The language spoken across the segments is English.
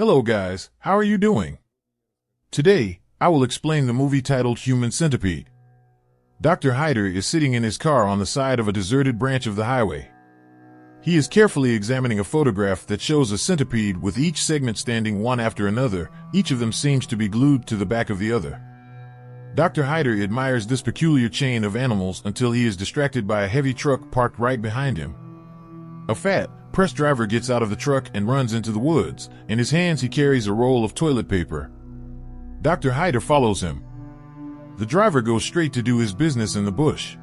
Hello guys, how are you doing? Today, I will explain the movie titled Human Centipede. Dr. Hyder is sitting in his car on the side of a deserted branch of the highway. He is carefully examining a photograph that shows a centipede with each segment standing one after another. Each of them seems to be glued to the back of the other. Dr. Hyder admires this peculiar chain of animals until he is distracted by a heavy truck parked right behind him. A fat, press driver gets out of the truck and runs into the woods. In his hands he carries a roll of toilet paper. Dr. Hyder follows him. The driver goes straight to do his business in the bush.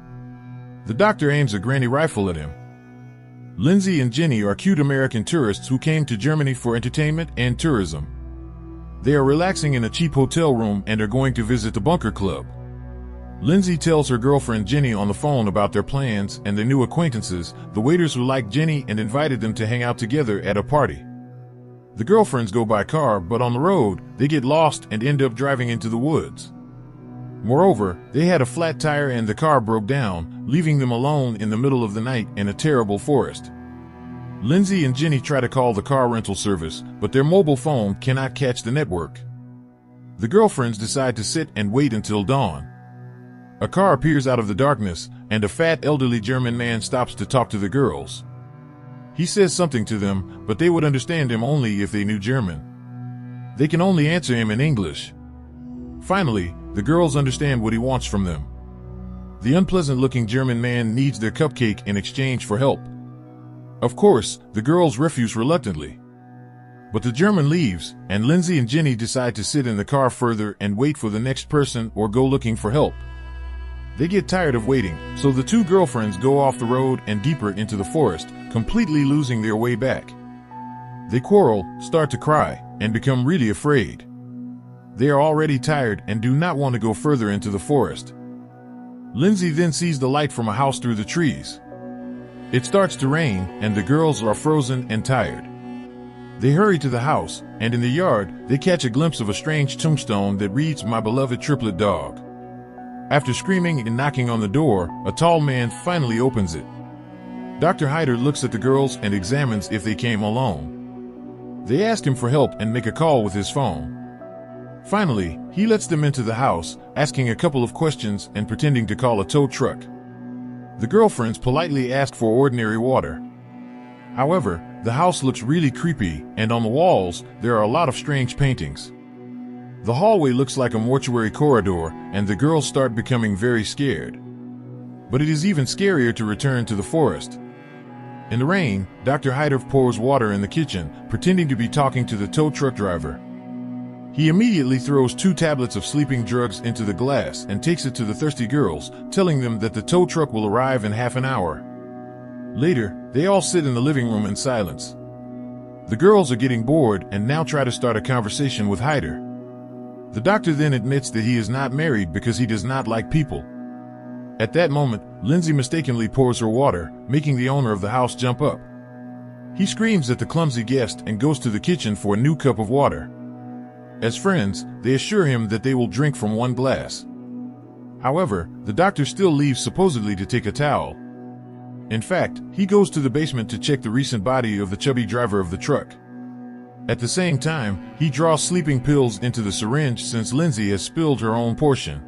The doctor aims a granny rifle at him. Lindsay and Jenny are cute American tourists who came to Germany for entertainment and tourism. They are relaxing in a cheap hotel room and are going to visit the bunker club. Lindsay tells her girlfriend Jenny on the phone about their plans and their new acquaintances, the waiters who liked Jenny and invited them to hang out together at a party. The girlfriends go by car, but on the road, they get lost and end up driving into the woods. Moreover, they had a flat tire and the car broke down, leaving them alone in the middle of the night in a terrible forest. Lindsay and Jenny try to call the car rental service, but their mobile phone cannot catch the network. The girlfriends decide to sit and wait until dawn. A car appears out of the darkness, and a fat elderly German man stops to talk to the girls. He says something to them, but they would understand him only if they knew German. They can only answer him in English. Finally, the girls understand what he wants from them. The unpleasant-looking German man needs their cupcake in exchange for help. Of course, the girls refuse reluctantly. But the German leaves, and Lindsay and Jenny decide to sit in the car further and wait for the next person or go looking for help. They get tired of waiting, so the two girlfriends go off the road and deeper into the forest, completely losing their way back. They quarrel, start to cry, and become really afraid. They are already tired and do not want to go further into the forest. Lindsay then sees the light from a house through the trees. It starts to rain, and the girls are frozen and tired. They hurry to the house, and in the yard, they catch a glimpse of a strange tombstone that reads, "My beloved triplet dog." After screaming and knocking on the door, a tall man finally opens it. Dr. Hyder looks at the girls and examines if they came alone. They ask him for help and make a call with his phone. Finally, he lets them into the house, asking a couple of questions and pretending to call a tow truck. The girlfriends politely ask for ordinary water. However, the house looks really creepy, and on the walls, there are a lot of strange paintings. The hallway looks like a mortuary corridor, and the girls start becoming very scared. But it is even scarier to return to the forest. In the rain, Dr. Hyder pours water in the kitchen, pretending to be talking to the tow truck driver. He immediately throws 2 tablets of sleeping drugs into the glass and takes it to the thirsty girls, telling them that the tow truck will arrive in half an hour. Later, they all sit in the living room in silence. The girls are getting bored and now try to start a conversation with Hyder. The doctor then admits that he is not married because he does not like people. At that moment, Lindsay mistakenly pours her water, making the owner of the house jump up. He screams at the clumsy guest and goes to the kitchen for a new cup of water. As friends, they assure him that they will drink from one glass. However, the doctor still leaves supposedly to take a towel. In fact, he goes to the basement to check the recent body of the chubby driver of the truck. At the same time, he draws sleeping pills into the syringe since Lindsay has spilled her own portion.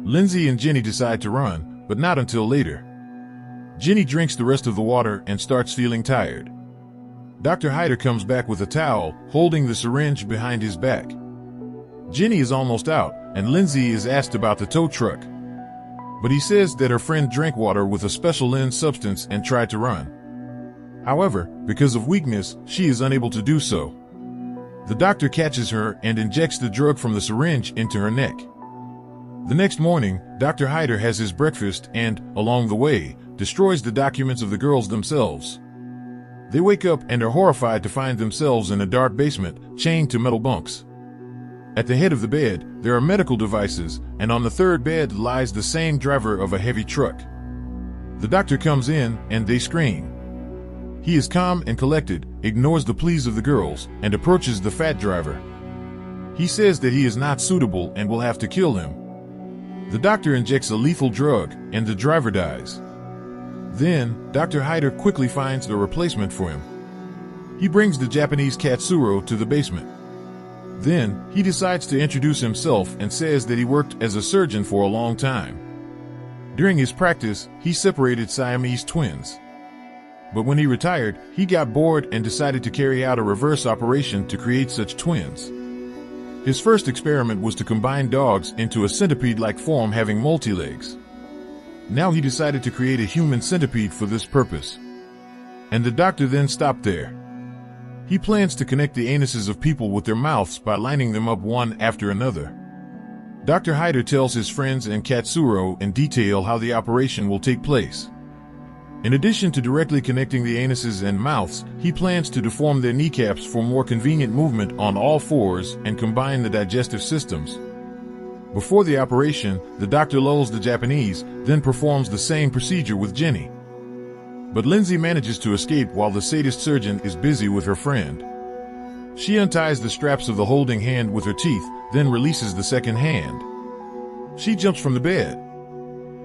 Lindsay and Jenny decide to run, but not until later. Jenny drinks the rest of the water and starts feeling tired. Dr. Hyder comes back with a towel, holding the syringe behind his back. Jenny is almost out, and Lindsay is asked about the tow truck. But he says that her friend drank water with a special lens substance and tried to run. However, because of weakness, she is unable to do so. The doctor catches her and injects the drug from the syringe into her neck. The next morning, Dr. Hyder has his breakfast and, along the way, destroys the documents of the girls themselves. They wake up and are horrified to find themselves in a dark basement, chained to metal bunks. At the head of the bed, there are medical devices, and on the third bed lies the same driver of a heavy truck. The doctor comes in, and they scream. He is calm and collected, ignores the pleas of the girls, and approaches the fat driver. He says that he is not suitable and will have to kill him. The doctor injects a lethal drug, and the driver dies. Then, Dr. Hyder quickly finds a replacement for him. He brings the Japanese Katsuro to the basement. Then, he decides to introduce himself and says that he worked as a surgeon for a long time. During his practice, he separated Siamese twins. But when he retired, he got bored and decided to carry out a reverse operation to create such twins. His first experiment was to combine dogs into a centipede-like form having multi-legs. Now he decided to create a human centipede for this purpose. And the doctor then stopped there. He plans to connect the anuses of people with their mouths by lining them up one after another. Dr. Hyder tells his friends and Katsuro in detail how the operation will take place. In addition to directly connecting the anuses and mouths, he plans to deform their kneecaps for more convenient movement on all fours and combine the digestive systems. Before the operation, the doctor lulls the Japanese, then performs the same procedure with Jenny. But Lindsay manages to escape while the sadist surgeon is busy with her friend. She unties the straps of the holding hand with her teeth, then releases the second hand. She jumps from the bed.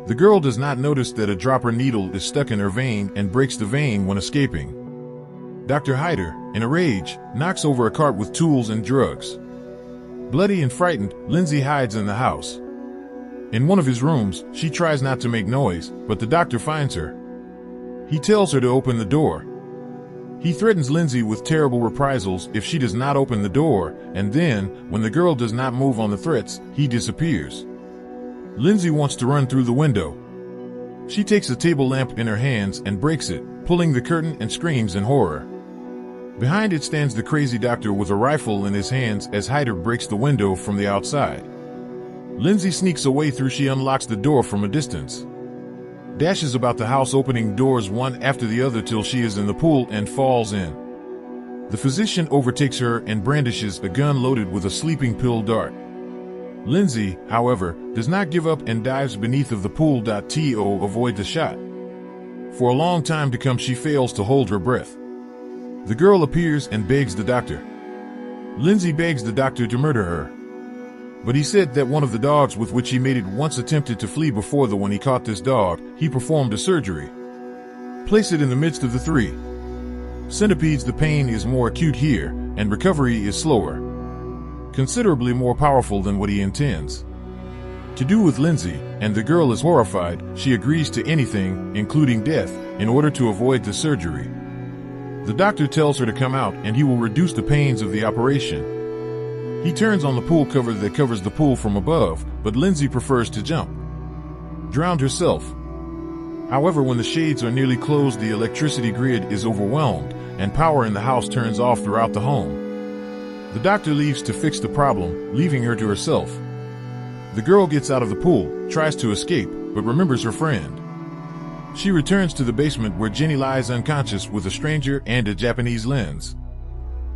The girl does not notice that a dropper needle is stuck in her vein and breaks the vein when escaping. Dr. Hyder, in a rage, knocks over a cart with tools and drugs. Bloody and frightened, Lindsay hides in the house. In one of his rooms, she tries not to make noise, but the doctor finds her. He tells her to open the door. He threatens Lindsay with terrible reprisals if she does not open the door, and then, when the girl does not move on the threats, he disappears. Lindsay wants to run through the window. She takes a table lamp in her hands and breaks it, pulling the curtain, and screams in horror. Behind it stands the crazy doctor with a rifle in his hands as Hyder breaks the window from the outside. Lindsay sneaks away through. She unlocks the door from a distance. Dashes about the house opening doors one after the other till she is in the pool and falls in. The physician overtakes her and brandishes a gun loaded with a sleeping pill dart. Lindsay, however, does not give up and dives beneath of the pool to avoid the shot. For a long time to come she fails to hold her breath. The girl appears and begs the doctor. Lindsay begs the doctor to murder her. But he said that one of the dogs with which he mated once attempted to flee before when he caught this dog, he performed a surgery. Place it in the midst of the three centipedes. The pain is more acute here, and recovery is slower. Considerably more powerful than what he intends to do with Lindsay, and the girl is horrified. She agrees to anything, including death, in order to avoid the surgery. The doctor tells her to come out and he will reduce the pains of the operation. He turns on the pool cover that covers the pool from above, but Lindsay prefers to jump. Drowned herself. However, when the shades are nearly closed, the electricity grid is overwhelmed, and power in the house turns off throughout the home. The doctor leaves to fix the problem, leaving her to herself. The girl gets out of the pool, tries to escape, but remembers her friend. She returns to the basement where Jenny lies unconscious with a stranger and a Japanese lens.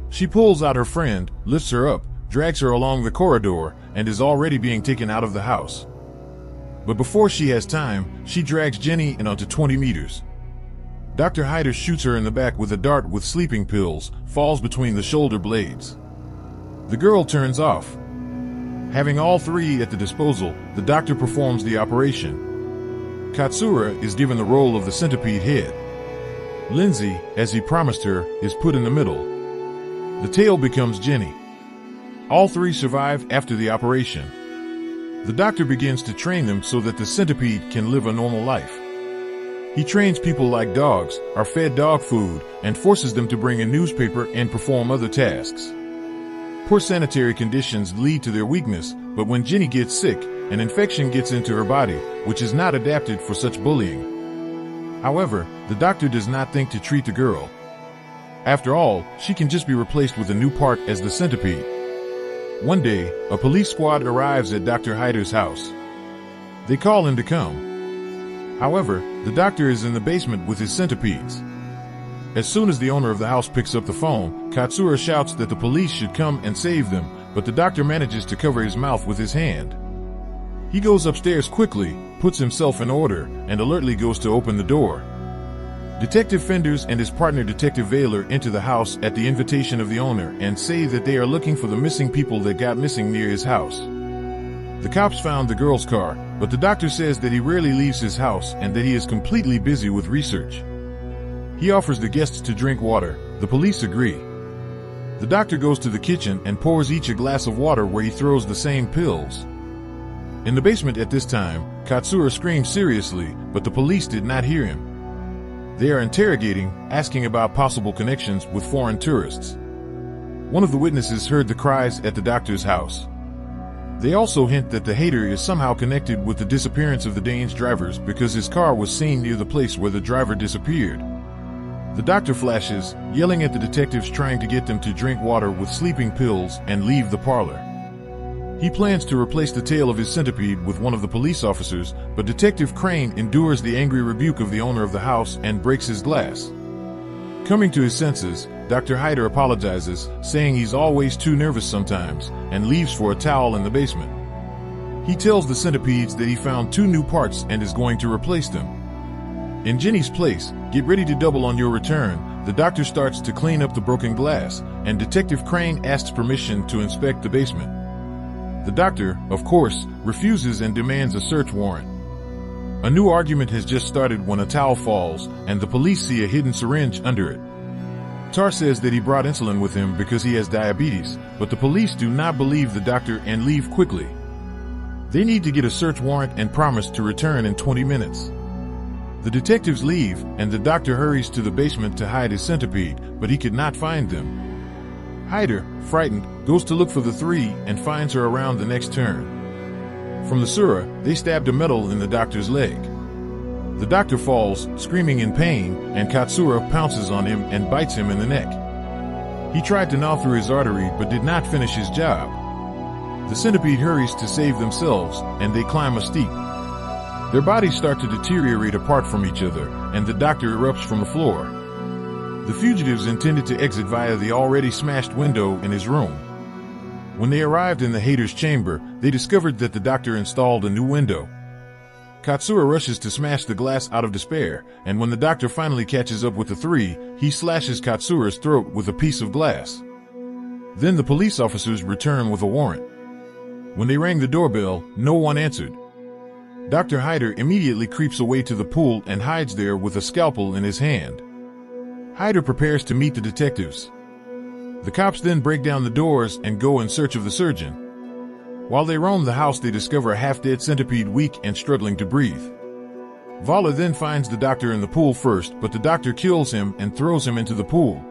She pulls out her friend, lifts her up, drags her along the corridor, and is already being taken out of the house. But before she has time, she drags Jenny in onto 20 meters. Dr. Hyder shoots her in the back with a dart with sleeping pills, falls between the shoulder blades. The girl turns off. Having all three at the disposal, the doctor performs the operation. Katsura is given the role of the centipede head. Lindsay, as he promised her, is put in the middle. The tail becomes Jenny. All three survive after the operation. The doctor begins to train them so that the centipede can live a normal life. He trains people like dogs, are fed dog food, and forces them to bring a newspaper and perform other tasks. Poor sanitary conditions lead to their weakness, but when Jenny gets sick, an infection gets into her body, which is not adapted for such bullying. However, the doctor does not think to treat the girl. After all, she can just be replaced with a new part as the centipede. One day, a police squad arrives at Dr. Hyder's house. They call him to come. However, the doctor is in the basement with his centipedes. As soon as the owner of the house picks up the phone, Katsura shouts that the police should come and save them, but the doctor manages to cover his mouth with his hand. He goes upstairs quickly, puts himself in order, and alertly goes to open the door. Detective Fenders and his partner Detective Vailer enter the house at the invitation of the owner and say that they are looking for the missing people that got missing near his house. The cops found the girl's car, but the doctor says that he rarely leaves his house and that he is completely busy with research. He offers the guests to drink water. The The police agree. The doctor goes to the kitchen and pours each a glass of water where he throws the same pills. In the basement at this time, Katsura screams seriously, but the police did not hear him. They are interrogating, asking about possible connections with foreign tourists. One of the witnesses heard the cries at the doctor's house. They also hint that the hater is somehow connected with the disappearance of the Dane's drivers because his car was seen near the place where the driver disappeared. The doctor flashes, yelling at the detectives trying to get them to drink water with sleeping pills and leave the parlor. He plans to replace the tail of his centipede with one of the police officers, but Detective Crane endures the angry rebuke of the owner of the house and breaks his glass. Coming to his senses, Dr. Hyder apologizes, saying he's always too nervous sometimes, and leaves for a towel in the basement. He tells the centipedes that he found 2 new parts and is going to replace them. In Jenny's place, get ready to double on your return, the doctor starts to clean up the broken glass, and Detective Crane asks permission to inspect the basement. The doctor, of course, refuses and demands a search warrant. A new argument has just started when a towel falls, and the police see a hidden syringe under it. Tar says that he brought insulin with him because he has diabetes, but the police do not believe the doctor and leave quickly. They need to get a search warrant and promise to return in 20 minutes. The detectives leave, and the doctor hurries to the basement to hide his centipede, but he could not find them. Hyder, frightened, goes to look for the 3 and finds her around the next turn. From the sewer, they stabbed a metal in the doctor's leg. The doctor falls, screaming in pain, and Katsura pounces on him and bites him in the neck. He tried to gnaw through his artery but did not finish his job. The centipede hurries to save themselves, and they climb a steep. Their bodies start to deteriorate apart from each other, and the doctor erupts from the floor. The fugitives intended to exit via the already smashed window in his room. When they arrived in the hater's chamber, they discovered that the doctor installed a new window. Katsura rushes to smash the glass out of despair, and when the doctor finally catches up with the 3, he slashes Katsura's throat with a piece of glass. Then the police officers return with a warrant. When they rang the doorbell, no one answered. Dr. Hyder immediately creeps away to the pool and hides there with a scalpel in his hand. Hyder prepares to meet the detectives. The cops then break down the doors and go in search of the surgeon. While they roam the house, they discover a half-dead centipede weak and struggling to breathe. Vala then finds the doctor in the pool first, but the doctor kills him and throws him into the pool.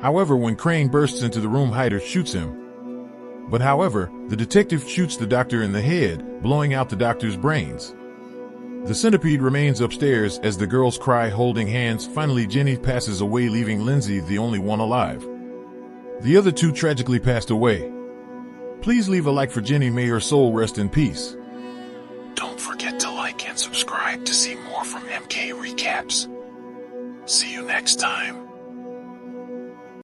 However, when Crane bursts into the room, Hyder shoots him. However, the detective shoots the doctor in the head, blowing out the doctor's brains. The centipede remains upstairs as the girls cry, holding hands. Finally, Jenny passes away, leaving Lindsay the only one alive. The other 2 tragically passed away. Please leave a like for Jenny. May her soul rest in peace. Don't forget to like and subscribe to see more from MK Recaps. See you next time.